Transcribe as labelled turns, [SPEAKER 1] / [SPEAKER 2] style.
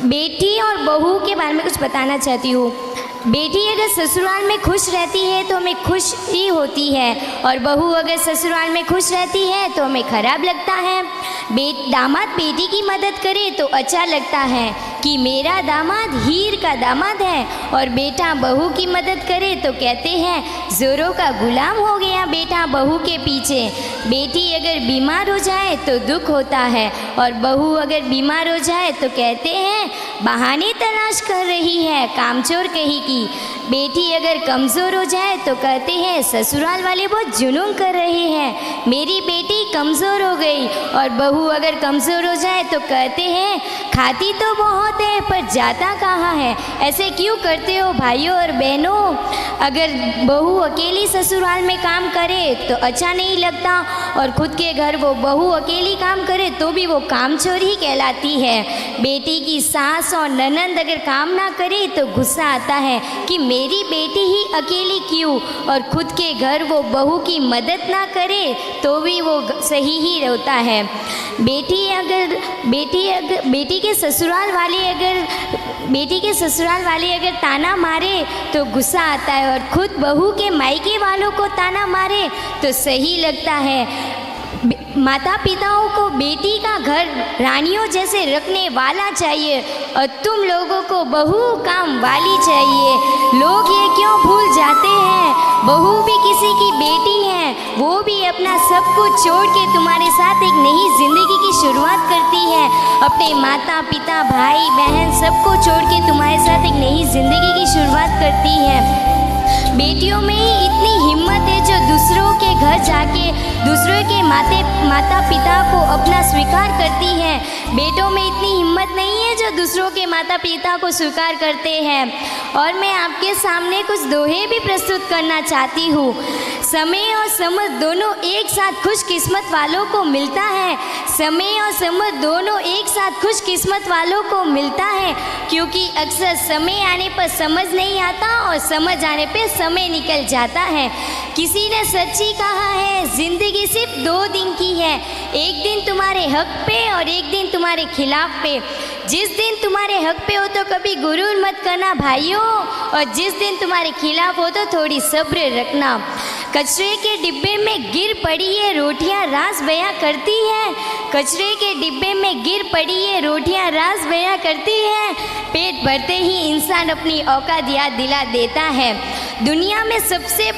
[SPEAKER 1] बेटी और बहू के बारे में कुछ बताना चाहती हूँ। बेटी अगर ससुराल में खुश रहती है तो हमें खुशी होती है, और बहू अगर ससुराल में खुश रहती है तो हमें खराब लगता है। दामाद बेटी की मदद करे तो अच्छा लगता है कि मेरा दामाद हीर का दामाद है, और बेटा बहू की मदद करे तो कहते हैं जोरों का गुलाम हो गया बेटा बहू के पीछे। बेटी अगर बीमार हो जाए तो दुख होता है, और बहू अगर बीमार हो जाए तो कहते हैं बहाने तलाश कर रही है, कामचोर कहीं की। बेटी अगर कमज़ोर हो जाए तो कहते हैं ससुराल वाले बहुत जुलूम कर रहे हैं, मेरी बेटी कमज़ोर हो गई। और बहू अगर कमज़ोर हो जाए तो कहते हैं खाती तो बहुत है पर जाता कहाँ है। ऐसे क्यों करते हो भाइयों और बहनों? अगर बहू अकेली ससुराल में काम करे तो अच्छा नहीं लगता, और खुद के घर वो बहू अकेली काम करे तो भी वो कामचोर ही कहलाती है। बेटी की सास और ननंद अगर काम ना करे तो गुस्सा आता है कि मेरी बेटी ही अकेली क्यों, और खुद के घर वो बहू की मदद ना करे तो भी वो सही ही होता है। बेटी के ससुराल वाले अगर ताना मारे तो गुस्सा आता है, और खुद बहू के मायके वालों को ताना मारे तो सही लगता है। माता पिताओं को बेटी का घर रानियों जैसे रखने वाला चाहिए, और तुम लोगों को बहू काम वाली चाहिए। लोग ये क्यों भूल जाते हैं, बहू भी किसी की बेटी है, वो भी अपना सब कुछ छोड़ के तुम्हारे साथ एक नई जिंदगी की शुरुआत करती है। अपने माता पिता भाई बहन सबको छोड़ के तुम्हारे साथ एक नई जिंदगी की शुरुआत करती है। बेटियों में ही इतनी हिम्मत है जो दूसरों के घर जाके दूसरों के माता पिता को अपना स्वीकार करती है। बेटों में इतनी हिम्मत नहीं है जो दूसरों के माता पिता को स्वीकार करते हैं। और मैं आपके सामने कुछ दोहे भी प्रस्तुत करना चाहती हूँ। समय और समझ दोनों एक साथ खुशकिस्मत वालों को मिलता है। समय और समझ दोनों एक साथ खुशकिस्मत वालों को मिलता है, क्योंकि अक्सर समय आने पर समझ नहीं आता और समझ आने पे समय निकल जाता है। किसी ने सच्ची कहा है जिंदगी सिर्फ 2 दिन की है, एक दिन तुम्हारे हक पे और एक दिन तुम्हारे खिलाफ पे। जिस दिन तुम्हारे हक पे हो तो कभी गुरूर मत करना भाइयों, और जिस दिन तुम्हारे खिलाफ हो तो थोड़ी सब्र रखना। कचरे के डिब्बे में गिर पड़ी है रोटियां राज बयां करती है, कचरे के डिब्बे में गिर पड़ी है रोटियां राज बयां करती है। पेट भरते ही इंसान अपनी औकात याद दिला देता है। दुनिया में सबसे